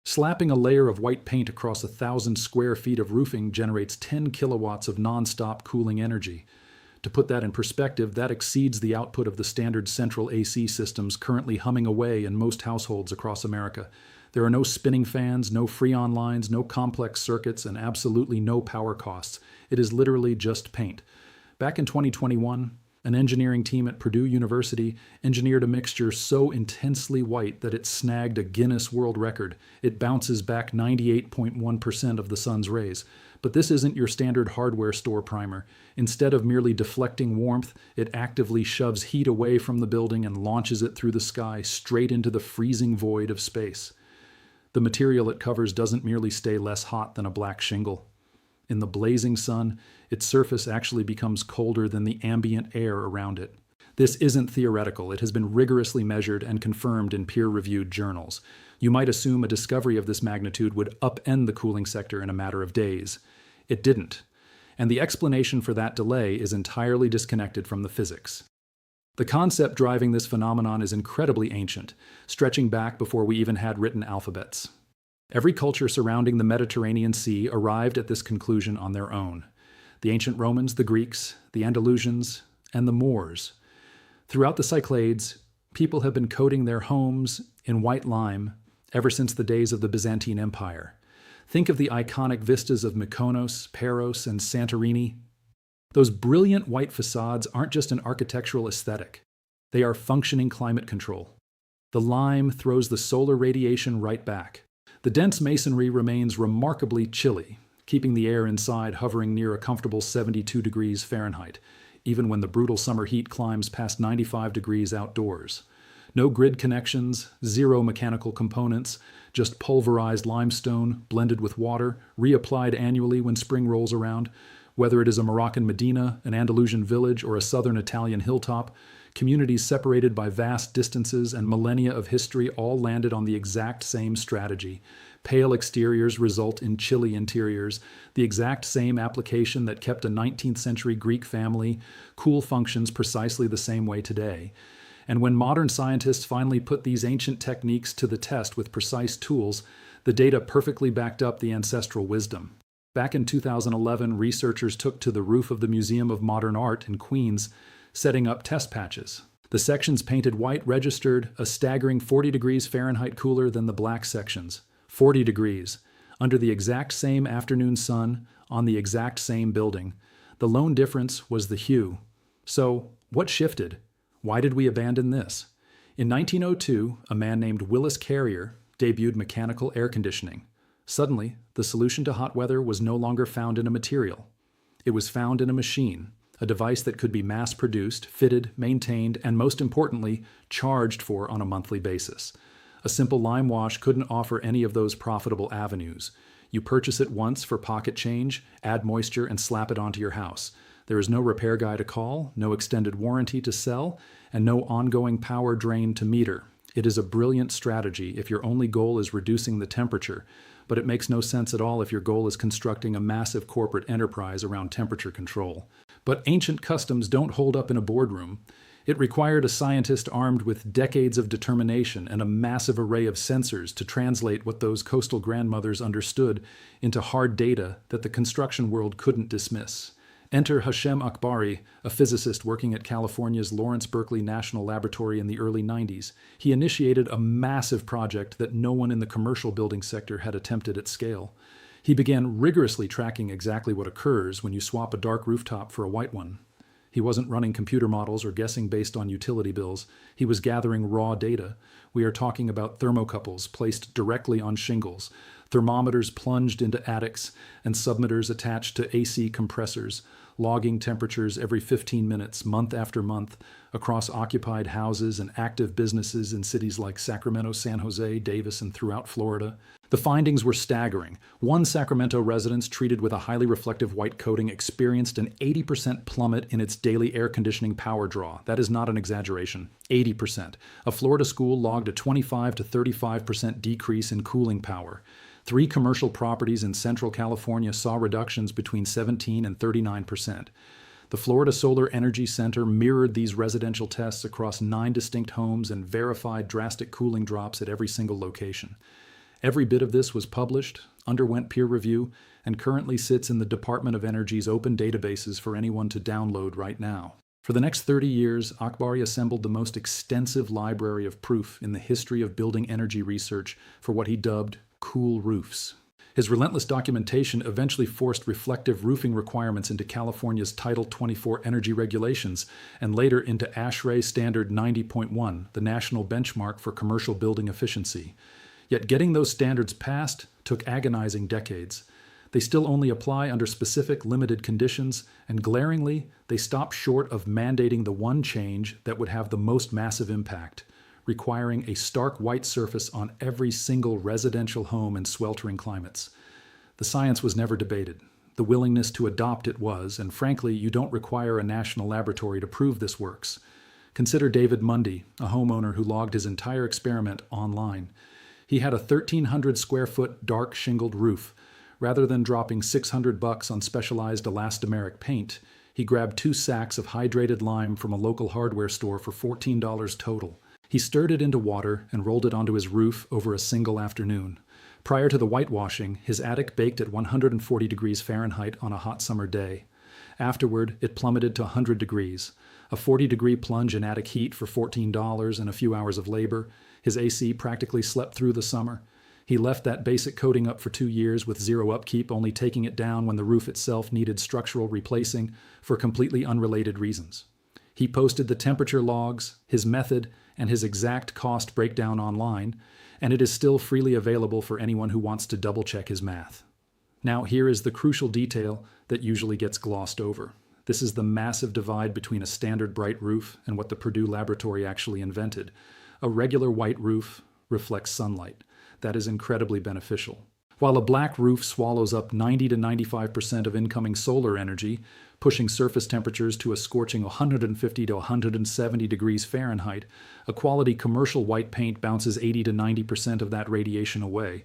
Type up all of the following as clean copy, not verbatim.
Slapping a layer of white paint across 1,000 square feet of roofing generates 10 kilowatts of non-stop cooling energy. To put that in perspective, that exceeds the output of the standard central AC systems currently humming away in most households across America. There are no spinning fans, no freon lines, no complex circuits, and absolutely no power costs. It is literally just paint. Back in 2021, an engineering team at Purdue University engineered a mixture so intensely white that it snagged a Guinness World Record. It bounces back 98.1% of the sun's rays. But this isn't your standard hardware store primer. Instead of merely deflecting warmth, it actively shoves heat away from the building and launches it through the sky straight into the freezing void of space. The material it covers doesn't merely stay less hot than a black shingle. In the blazing sun, its surface actually becomes colder than the ambient air around it. This isn't theoretical. It has been rigorously measured and confirmed in peer-reviewed journals. You might assume a discovery of this magnitude would upend the cooling sector in a matter of days. It didn't. And the explanation for that delay is entirely disconnected from the physics. The concept driving this phenomenon is incredibly ancient, stretching back before we even had written alphabets. Every culture surrounding the Mediterranean Sea arrived at this conclusion on their own. The ancient Romans, the Greeks, the Andalusians, and the Moors. Throughout the Cyclades, people have been coating their homes in white lime ever since the days of the Byzantine Empire. Think of the iconic vistas of Mykonos, Paros, and Santorini. Those brilliant white facades aren't just an architectural aesthetic. They are functioning climate control. The lime throws the solar radiation right back. The dense masonry remains remarkably chilly, keeping the air inside hovering near a comfortable 72 degrees Fahrenheit, even when the brutal summer heat climbs past 95 degrees outdoors. No grid connections, zero mechanical components, just pulverized limestone blended with water, reapplied annually when spring rolls around. Whether it is a Moroccan Medina, an Andalusian village, or a southern Italian hilltop, communities separated by vast distances and millennia of history all landed on the exact same strategy. Pale exteriors result in chilly interiors, the exact same application that kept a 19th century Greek family cool functions precisely the same way today. And when modern scientists finally put these ancient techniques to the test with precise tools, the data perfectly backed up the ancestral wisdom. Back in 2011, researchers took to the roof of the Museum of Modern Art in Queens, setting up test patches. The sections painted white registered a staggering 40 degrees Fahrenheit cooler than the black sections. 40 degrees, under the exact same afternoon sun, on the exact same building. The lone difference was the hue. So, what shifted? Why did we abandon this? In 1902, a man named Willis Carrier debuted mechanical air conditioning. Suddenly, the solution to hot weather was no longer found in a material. It was found in a machine, a device that could be mass-produced, fitted, maintained, and most importantly, charged for on a monthly basis. A simple lime wash couldn't offer any of those profitable avenues. You purchase it once for pocket change, add moisture, and slap it onto your house. There is no repair guy to call, no extended warranty to sell, and no ongoing power drain to meter. It is a brilliant strategy if your only goal is reducing the temperature, but it makes no sense at all if your goal is constructing a massive corporate enterprise around temperature control. But ancient customs don't hold up in a boardroom. It required a scientist armed with decades of determination and a massive array of sensors to translate what those coastal grandmothers understood into hard data that the construction world couldn't dismiss. Enter Hashem Akbari, a physicist working at California's Lawrence Berkeley National Laboratory in the early 90s. He initiated a massive project that no one in the commercial building sector had attempted at scale. He began rigorously tracking exactly what occurs when you swap a dark rooftop for a white one. He wasn't running computer models or guessing based on utility bills. He was gathering raw data. We are talking about thermocouples placed directly on shingles, thermometers plunged into attics, and submitters attached to AC compressors, logging temperatures every 15 minutes, month after month, across occupied houses and active businesses in cities like Sacramento, San Jose, Davis, and throughout Florida. The findings were staggering. One Sacramento residence treated with a highly reflective white coating experienced an 80% plummet in its daily air conditioning power draw. That is not an exaggeration. 80%. A Florida school logged a 25 to 35% decrease in cooling power. 3 commercial properties in Central California saw reductions between 17 and 39%. The Florida Solar Energy Center mirrored these residential tests across 9 distinct homes and verified drastic cooling drops at every single location. Every bit of this was published, underwent peer review, and currently sits in the Department of Energy's open databases for anyone to download right now. For the next 30 years, Akbari assembled the most extensive library of proof in the history of building energy research for what he dubbed cool roofs. His relentless documentation eventually forced reflective roofing requirements into California's Title 24 energy regulations and later into ASHRAE Standard 90.1, the national benchmark for commercial building efficiency. Yet getting those standards passed took agonizing decades. They still only apply under specific limited conditions, and glaringly, they stop short of mandating the one change that would have the most massive impact, requiring a stark white surface on every single residential home in sweltering climates. The science was never debated. The willingness to adopt it was, and frankly, you don't require a national laboratory to prove this works. Consider David Mundy, a homeowner who logged his entire experiment online. He had a 1,300 square foot dark shingled roof. Rather than dropping $600 on specialized elastomeric paint, he grabbed 2 sacks of hydrated lime from a local hardware store for $14 total. He stirred it into water and rolled it onto his roof over a single afternoon. Prior to the whitewashing, his attic baked at 140 degrees Fahrenheit on a hot summer day. Afterward, it plummeted to 100 degrees. A 40-degree plunge in attic heat for $14 and a few hours of labor. His AC practically slept through the summer. He left that basic coating up for 2 years with zero upkeep, only taking it down when the roof itself needed structural replacing for completely unrelated reasons. He posted the temperature logs, his method, and his exact cost breakdown online, and it is still freely available for anyone who wants to double-check his math. Now, here is the crucial detail that usually gets glossed over. This is the massive divide between a standard bright roof and what the Purdue laboratory actually invented. A regular white roof reflects sunlight. That is incredibly beneficial. While a black roof swallows up 90 to 95% of incoming solar energy, pushing surface temperatures to a scorching 150 to 170 degrees Fahrenheit, a quality commercial white paint bounces 80 to 90% of that radiation away.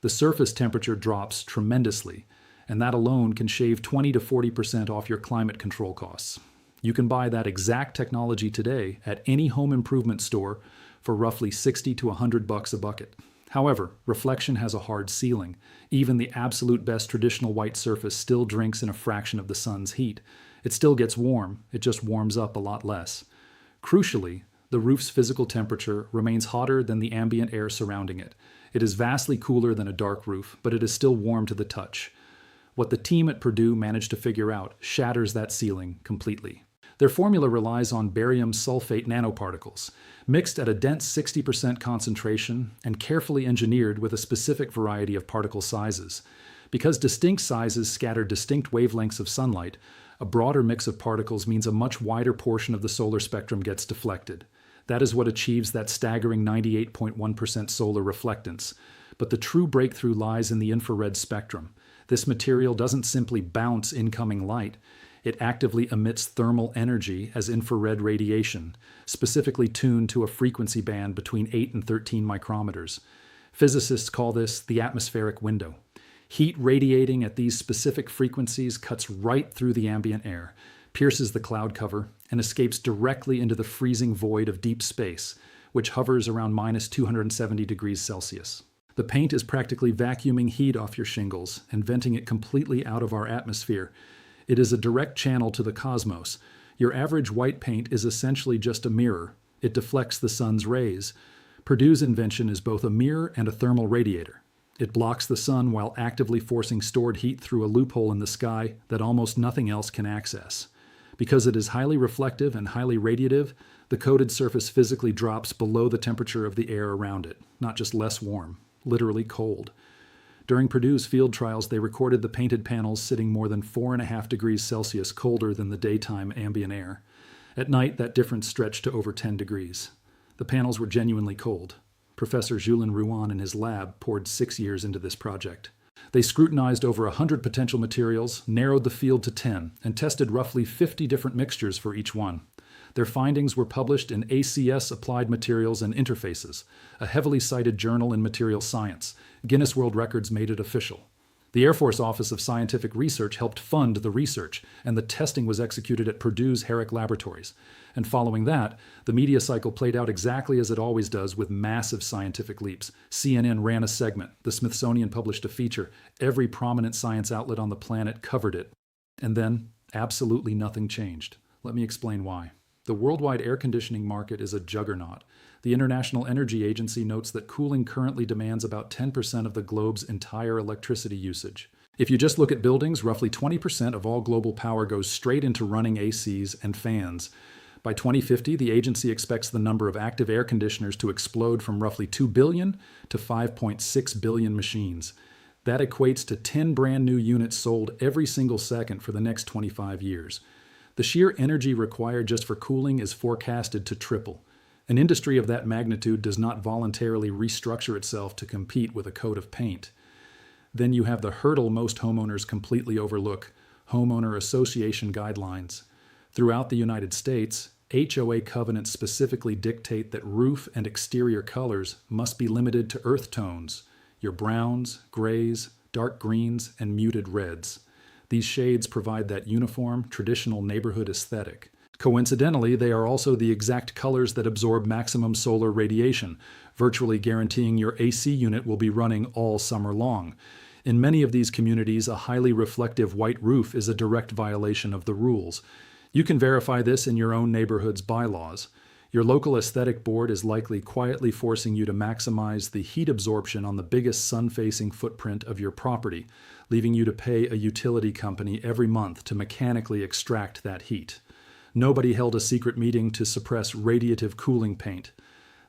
The surface temperature drops tremendously, and that alone can shave 20 to 40% off your climate control costs. You can buy that exact technology today at any home improvement store for roughly 60 to $100 a bucket. However, reflection has a hard ceiling. Even the absolute best traditional white surface still drinks in a fraction of the sun's heat. It still gets warm, it just warms up a lot less. Crucially, the roof's physical temperature remains hotter than the ambient air surrounding it. It is vastly cooler than a dark roof, but it is still warm to the touch. What the team at Purdue managed to figure out shatters that ceiling completely. Their formula relies on barium sulfate nanoparticles, mixed at a dense 60% concentration and carefully engineered with a specific variety of particle sizes. Because distinct sizes scatter distinct wavelengths of sunlight, a broader mix of particles means a much wider portion of the solar spectrum gets deflected. That is what achieves that staggering 98.1% solar reflectance. But the true breakthrough lies in the infrared spectrum. This material doesn't simply bounce incoming light. It actively emits thermal energy as infrared radiation, specifically tuned to a frequency band between 8 and 13 micrometers. Physicists call this the atmospheric window. Heat radiating at these specific frequencies cuts right through the ambient air, pierces the cloud cover, and escapes directly into the freezing void of deep space, which hovers around minus 270 degrees Celsius. The paint is practically vacuuming heat off your shingles and venting it completely out of our atmosphere. It is a direct channel to the cosmos. Your average white paint is essentially just a mirror. It deflects the sun's rays. Purdue's invention is both a mirror and a thermal radiator. It blocks the sun while actively forcing stored heat through a loophole in the sky that almost nothing else can access. Because it is highly reflective and highly radiative, the coated surface physically drops below the temperature of the air around it, not just less warm, literally cold. During Purdue's field trials, they recorded the painted panels sitting more than 4.5 degrees Celsius colder than the daytime ambient air. At night, that difference stretched to over 10 degrees. The panels were genuinely cold. Professor Julien Rouen in his lab poured 6 years into this project. They scrutinized over 100 potential materials, narrowed the field to 10, and tested roughly 50 different mixtures for each one. Their findings were published in ACS Applied Materials and Interfaces, a heavily cited journal in material science. Guinness World Records made it official. The Air Force Office of Scientific Research helped fund the research, and the testing was executed at Purdue's Herrick Laboratories. And following that, the media cycle played out exactly as it always does, with massive scientific leaps. CNN ran a segment, the Smithsonian published a feature, every prominent science outlet on the planet covered it. And then, absolutely nothing changed. Let me explain why. The worldwide air conditioning market is a juggernaut. The International Energy Agency notes that cooling currently demands about 10% of the globe's entire electricity usage. If you just look at buildings, roughly 20% of all global power goes straight into running ACs and fans. By 2050, the agency expects the number of active air conditioners to explode from roughly 2 billion to 5.6 billion machines. That equates to 10 brand new units sold every single second for the next 25 years. The sheer energy required just for cooling is forecasted to triple. An industry of that magnitude does not voluntarily restructure itself to compete with a coat of paint. Then you have the hurdle most homeowners completely overlook: Homeowner Association guidelines. Throughout the United States, HOA covenants specifically dictate that roof and exterior colors must be limited to earth tones, your browns, grays, dark greens, and muted reds. These shades provide that uniform, traditional neighborhood aesthetic. Coincidentally, they are also the exact colors that absorb maximum solar radiation, virtually guaranteeing your AC unit will be running all summer long. In many of these communities, a highly reflective white roof is a direct violation of the rules. You can verify this in your own neighborhood's bylaws. Your local aesthetic board is likely quietly forcing you to maximize the heat absorption on the biggest sun-facing footprint of your property, leaving you to pay a utility company every month to mechanically extract that heat. Nobody held a secret meeting to suppress radiative cooling paint.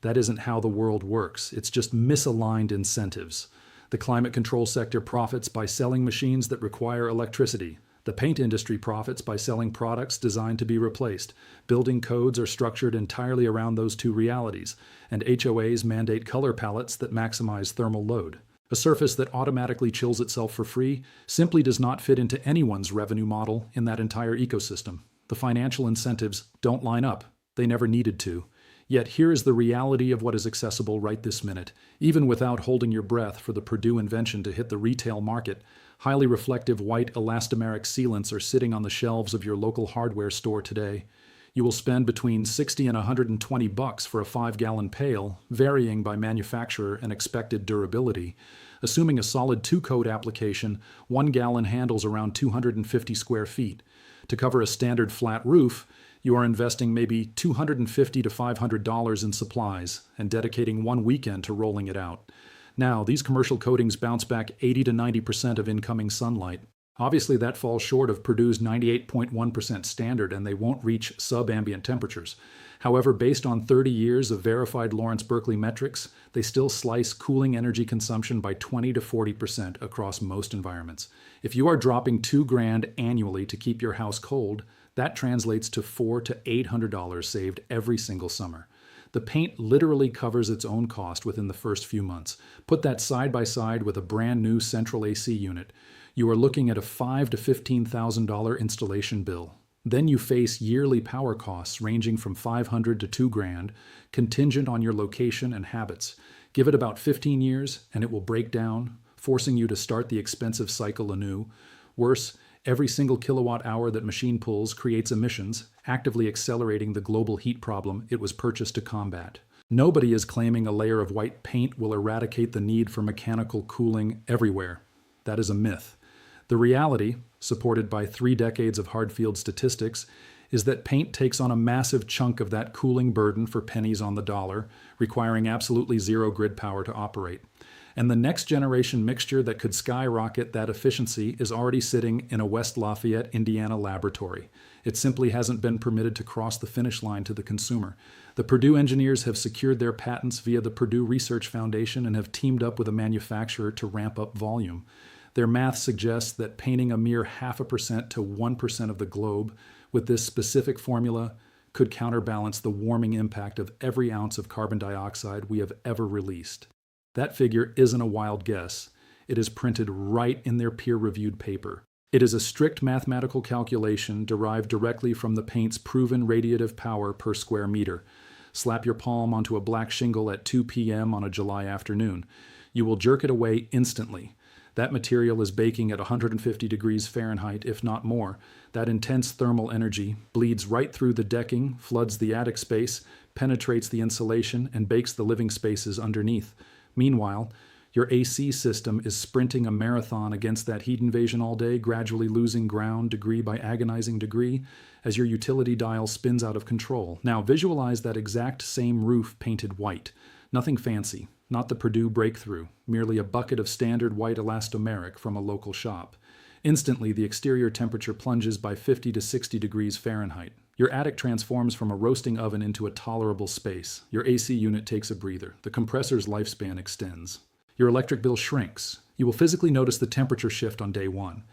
That isn't how the world works. It's just misaligned incentives. The climate control sector profits by selling machines that require electricity. The paint industry profits by selling products designed to be replaced. Building codes are structured entirely around those two realities, and HOAs mandate color palettes that maximize thermal load. A surface that automatically chills itself for free simply does not fit into anyone's revenue model in that entire ecosystem. The financial incentives don't line up. They never needed to. Yet here is the reality of what is accessible right this minute. Even without holding your breath for the Purdue invention to hit the retail market, highly reflective white elastomeric sealants are sitting on the shelves of your local hardware store today. You will spend between $60 and $120 for a 5-gallon pail, varying by manufacturer and expected durability. Assuming a solid 2-coat application, 1 gallon handles around 250 square feet. To cover a standard flat roof, you are investing maybe $250 to $500 in supplies and dedicating 1 weekend to rolling it out. Now, these commercial coatings bounce back 80 to 90% of incoming sunlight. Obviously, that falls short of Purdue's 98.1% standard, and they won't reach sub-ambient temperatures. However, based on 30 years of verified Lawrence Berkeley metrics, they still slice cooling energy consumption by 20 to 40% across most environments. If you are dropping $2,000 annually to keep your house cold, that translates to $400 to $800 saved every single summer. The paint literally covers its own cost within the first few months. Put that side by side with a brand new central AC unit. You are looking at a $5,000 to $15,000 installation bill. Then you face yearly power costs ranging from $500 to $2,000, contingent on your location and habits. Give it about 15 years and it will break down, forcing you to start the expensive cycle anew. Worse, every single kilowatt hour that machine pulls creates emissions, actively accelerating the global heat problem it was purchased to combat. Nobody is claiming a layer of white paint will eradicate the need for mechanical cooling everywhere. That is a myth. The reality, supported by 3 decades of hard field statistics, is that paint takes on a massive chunk of that cooling burden for pennies on the dollar, requiring absolutely zero grid power to operate. And the next generation mixture that could skyrocket that efficiency is already sitting in a West Lafayette, Indiana laboratory. It simply hasn't been permitted to cross the finish line to the consumer. The Purdue engineers have secured their patents via the Purdue Research Foundation and have teamed up with a manufacturer to ramp up volume. Their math suggests that painting a mere 0.5% to 1% of the globe with this specific formula could counterbalance the warming impact of every ounce of carbon dioxide we have ever released. That figure isn't a wild guess. It is printed right in their peer-reviewed paper. It is a strict mathematical calculation derived directly from the paint's proven radiative power per square meter. Slap your palm onto a black shingle at 2 p.m. on a July afternoon. You will jerk it away instantly. That material is baking at 150 degrees Fahrenheit, if not more. That intense thermal energy bleeds right through the decking, floods the attic space, penetrates the insulation, and bakes the living spaces underneath. Meanwhile, your AC system is sprinting a marathon against that heat invasion all day, gradually losing ground degree by agonizing degree as your utility dial spins out of control. Now visualize that exact same roof painted white. Nothing fancy, not the Purdue breakthrough, merely a bucket of standard white elastomeric from a local shop. Instantly, the exterior temperature plunges by 50 to 60 degrees Fahrenheit. Your attic transforms from a roasting oven into a tolerable space. Your AC unit takes a breather. The compressor's lifespan extends. Your electric bill shrinks. You will physically notice the temperature shift on day one.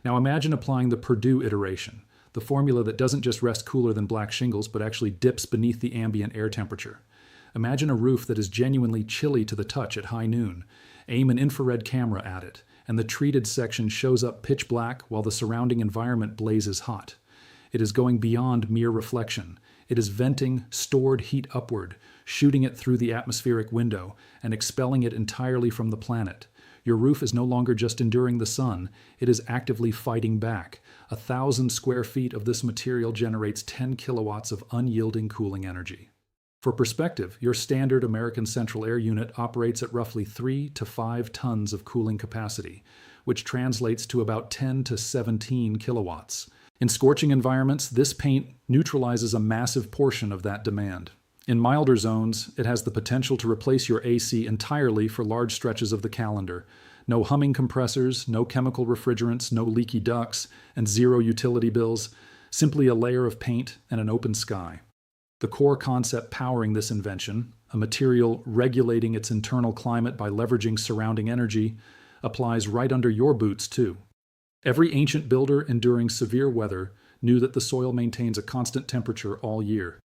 Now imagine applying the Purdue iteration, the formula that doesn't just rest cooler than black shingles, but actually dips beneath the ambient air temperature. Imagine a roof that is genuinely chilly to the touch at high noon. Aim an infrared camera at it, and the treated section shows up pitch black while the surrounding environment blazes hot. It is going beyond mere reflection. It is venting stored heat upward, shooting it through the atmospheric window, and expelling it entirely from the planet. Your roof is no longer just enduring the sun, it is actively fighting back. 1,000 square feet of this material generates 10 kilowatts of unyielding cooling energy. For perspective, your standard American central air unit operates at roughly 3 to 5 tons of cooling capacity, which translates to about 10 to 17 kilowatts. In scorching environments, this paint neutralizes a massive portion of that demand. In milder zones, it has the potential to replace your AC entirely for large stretches of the calendar. No humming compressors, no chemical refrigerants, no leaky ducts, and zero utility bills. Simply a layer of paint and an open sky. The core concept powering this invention, a material regulating its internal climate by leveraging surrounding energy, applies right under your boots too. Every ancient builder enduring severe weather knew that the soil maintains a constant temperature all year.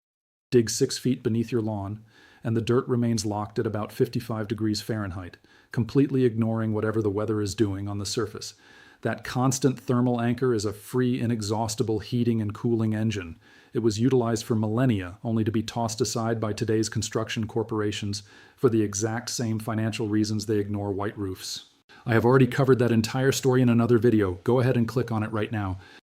Dig 6 feet beneath your lawn, and the dirt remains locked at about 55 degrees Fahrenheit, completely ignoring whatever the weather is doing on the surface. That constant thermal anchor is a free, inexhaustible heating and cooling engine. It was utilized for millennia, only to be tossed aside by today's construction corporations for the exact same financial reasons they ignore white roofs. I have already covered that entire story in another video. Go ahead and click on it right now.